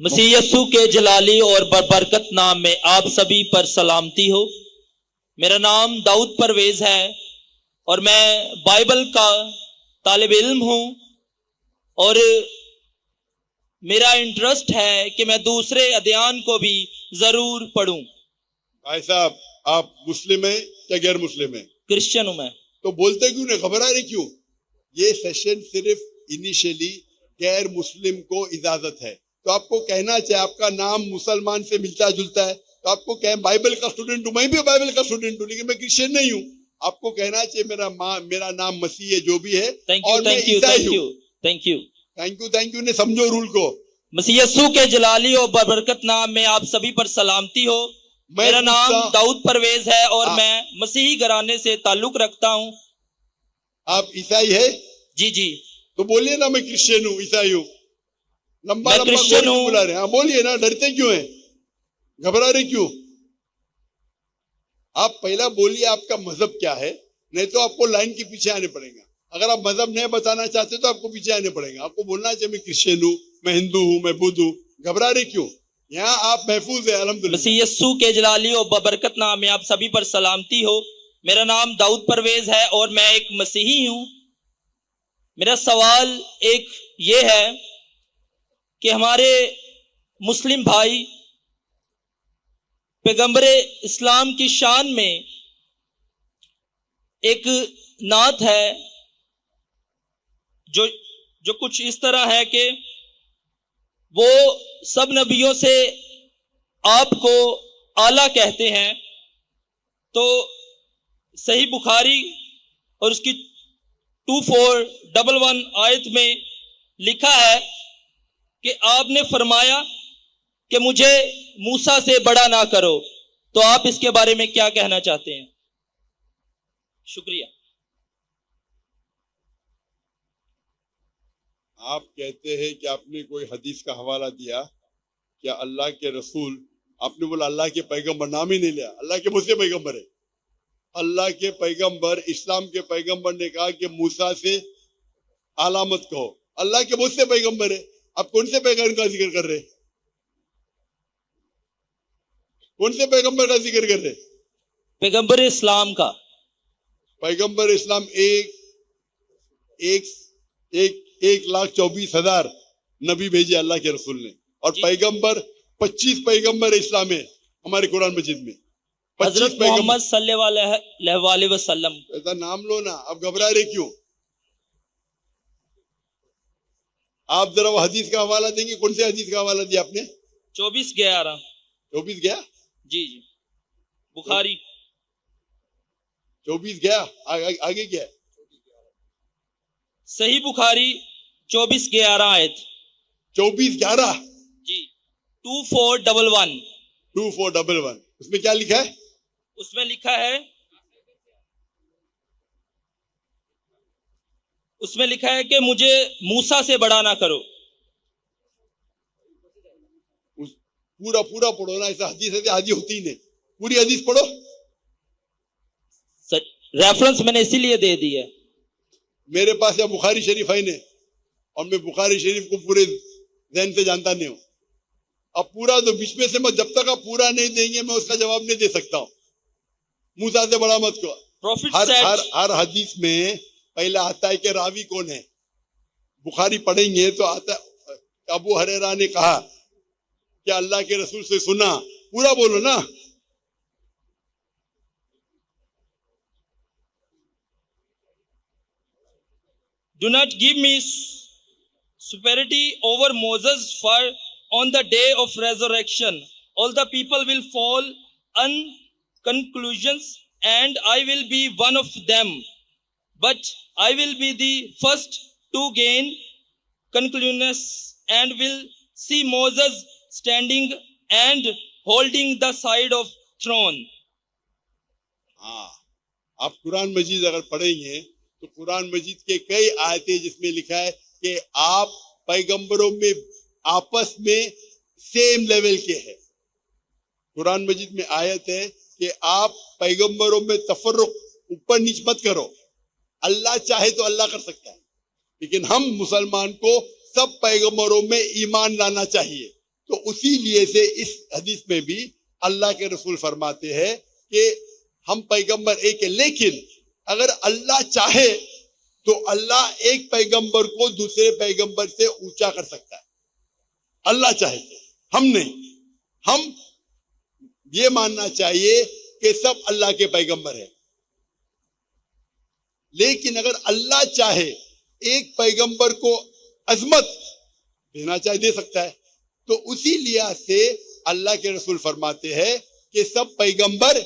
मसीह यस्सु के जलाली और बरकत नाम में आप सभी पर सलामती हो। मेरा नाम दाऊद परवेज है और मैं बाइबल का तालिब इल्म हूँ और मेरा इंटरेस्ट है कि मैं दूसरे अध्याय को भी जरूर पढूं। भाई साहब, आप मुस्लिम हैं या गैर मुस्लिम हैं? क्रिश्चियन हूं मैं। तो बोलते क्यों नहीं, घबरा रहे क्यों? ये सेशन सिर्फ इनिशियली गैर मुस्लिम को इजाजत है, तो आपको कहना चाहिए, आपका नाम मुसलमान से मिलता जुलता है तो आपको कहें बाइबल का स्टूडेंट हूं, मैं भी बाइबल का स्टूडेंट हूं, लेकिन मैं क्रिश्चियन नहीं हूं। आपको कहना चाहिए मेरा नाम मसीह है, जो भी है, और मैं ईसाई हूं। थैंक यू थैंक यू ने समझो रूल को। मसीह यस्सु के जलाली और बरकत नाम में आप सभी पर सलामती हो। मेरा नाम दाऊद परवेज है और मैं मसीही घराने से ताल्लुक रखता हूँ। आप ईसाई है? जी जी। तो बोलिए ना, मैं क्रिश्चियन हूँ, ईसाई हूँ। लंबा क्रिश्चियन हूँ। बुला रहे हैं, बोलिए ना, डरते क्यों हैं, घबरा रहे क्यों? आप पहला बोलिए आपका मजहब क्या है, नहीं तो आपको लाइन के पीछे आने पड़ेगा। अगर आप मजहब नहीं बताना चाहते तो आपको पीछे आने पड़ेगा। आपको बोलना चाहिए मैं क्रिश्चियन हूँ, मैं हिंदू हूँ, मैं बुद्ध हूँ। घबरा रहे क्यों? यहाँ आप महफूज है, अल्हम्दुलिल्लाह। मसीह यस्सु के जलाली और बरकत नाम में आप सभी पर सलामती हो। मेरा नाम दाऊद परवेज है और मैं एक मसीही हूँ। मेरा सवाल एक ये है कि हमारे मुस्लिम भाई पैगंबरे इस्लाम की शान में एक नात है जो कुछ इस तरह है कि वो सब नबियों से आपको आला कहते हैं। तो सही बुखारी और उसकी 2411 आयत में लिखा है कि आपने फरमाया कि मुझे मूसा से बड़ा ना करो। तो आप इसके बारे में क्या कहना चाहते हैं? शुक्रिया। आप कहते हैं कि आपने कोई हदीस का हवाला दिया, क्या अल्लाह के रसूल, आपने बोला अल्लाह के पैगंबर, नाम ही नहीं लिया, अल्लाह के मुझसे पैगंबर है। अल्लाह के पैगंबर, इस्लाम के पैगंबर ने कहा कि मूसा से आला मत कहो। अल्लाह के मुझसे पैगंबर है, आप कौन से पैगंबर का जिक्र कर रहे? कौन से पैगंबर का जिक्र कर रहे? पैगंबर इस्लाम का। पैगंबर इस्लाम एक लाख 24,000 नबी भेजे अल्लाह के रसूल ने, और पैगंबर 25 पैगंबर इस्लाम है हमारे कुरान मजीद में। हजरत मोहम्मद सल्लल्लाहु अलैहि वसल्लम। ऐसा नाम लो ना, आप घबरा रहे क्यों? आप जरा वो हदीस का हवाला देंगे, कौन से हदीस का हवाला दिया आपने? 24:11। 24 गया? जी जी, बुखारी 24 गया। आगे क्या है? सही बुखारी 24:11 आयत। 24:11 जी, 2411। 2411 उसमें क्या लिखा है? उसमें लिखा है कि मुझे मूसा से बड़ा ना करो। पूरा पढ़ो ना, ऐसा हदीस है आदि होती नहीं, पूरी हदीस पढ़ो। रेफरेंस मैंने इसीलिए दे दी है। मेरे पास या बुखारी शरीफ है नहीं, और मैं बुखारी शरीफ को पूरे ज़हन से जानता नहीं हूं। अब पूरा तो बीच में से मैं, जब तक आप पूरा नहीं देंगे मैं उसका जवाब नहीं दे सकता हूं। मूसा से बड़ा मत को। हर हदीस में पहले आता है कि रावी कौन है। बुखारी पढ़ेंगे तो आता अबू हुरैरा ने कहा कि अल्लाह के रसूल से सुना, पूरा बोलो ना। Do not give me superiority over Moses, for on the day of resurrection all the people will fall on conclusions and I will be one of them, but I will be the first to gain conclusions and will see Moses standing and holding the side of throne. हाँ, आप कुरान मजीद अगर पढ़ेंगे तो कुरान मजीद के कई आयतें जिसमें लिखा है कि आप पैगंबरों में आपस में सेम लेवल के हैं। कुरान मजीद में आयत है कि आप पैगंबरों में तफर्रुक, ऊपर नीच मत करो। अल्लाह चाहे तो अल्लाह कर सकता है, लेकिन हम मुसलमान को सब पैगंबरों में ईमान लाना चाहिए। तो اسی لیے سے اس حدیث میں بھی اللہ کے رسول فرماتے ہیں کہ ہم پیغمبر ایک ہے، لیکن اگر اللہ چاہے تو اللہ ایک پیغمبر کو دوسرے پیغمبر سے اونچا کر سکتا ہے، اللہ چاہے تو، ہم نہیں۔ ہم یہ ماننا چاہیے کہ سب اللہ کے پیغمبر ہیں، لیکن اگر اللہ چاہے ایک پیغمبر کو عظمت دینا چاہے دے سکتا ہے۔ تو اسی لحاظ سے اللہ کے رسول فرماتے ہیں کہ سب پیغمبر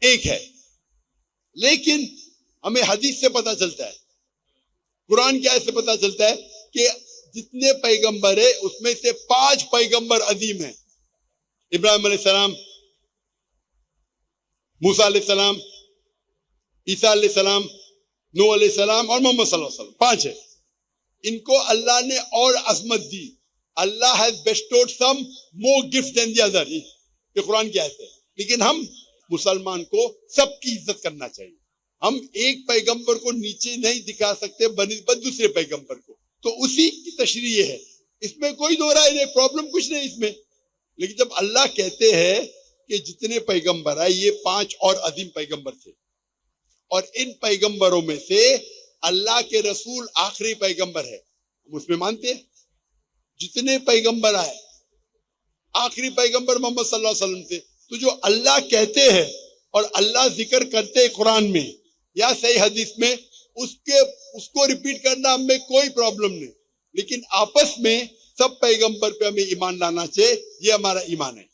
ایک ہے، لیکن ہمیں حدیث سے پتہ چلتا ہے، قرآن کی آیت سے پتہ چلتا ہے کہ جتنے پیغمبر ہیں اس میں سے 5 پیغمبر عظیم ہیں، ابراہیم علیہ السلام، موسیٰ علیہ السلام، عیسیٰ علیہ السلام، نوح علیہ السلام اور محمد صلی اللہ علیہ وسلم، 5 ہیں۔ ان کو اللہ نے اور عظمت دی، اللہ has bestowed some more gifts than the other، یہ قرآن کی آیت ہے۔ لیکن ہم مسلمان کو سب کی عزت کرنا چاہیے، ہم ایک پیغمبر کو نیچے نہیں دکھا سکتے بنسبت دوسرے پیغمبر کو، تو اسی کی تشریح ہے، اس میں کوئی دو رائے نہیں، پرابلم کچھ نہیں اس میں۔ لیکن جب اللہ کہتے ہیں کہ جتنے پیغمبر آئے یہ 5 اور عظیم پیغمبر تھے، اور ان پیغمبروں میں سے اللہ کے رسول آخری پیغمبر ہے، ہم اس میں مانتے ہیں۔ جتنے پیغمبر آئے آخری پیغمبر محمد صلی اللہ علیہ وسلم تھے، تو جو اللہ کہتے ہیں اور اللہ ذکر کرتے ہیں قرآن میں یا صحیح حدیث میں، اس کو ریپیٹ کرنا ہم میں کوئی پرابلم نہیں، لیکن آپس میں سب پیغمبر پہ ہمیں ایمان لانا چاہیے، یہ ہمارا ایمان ہے۔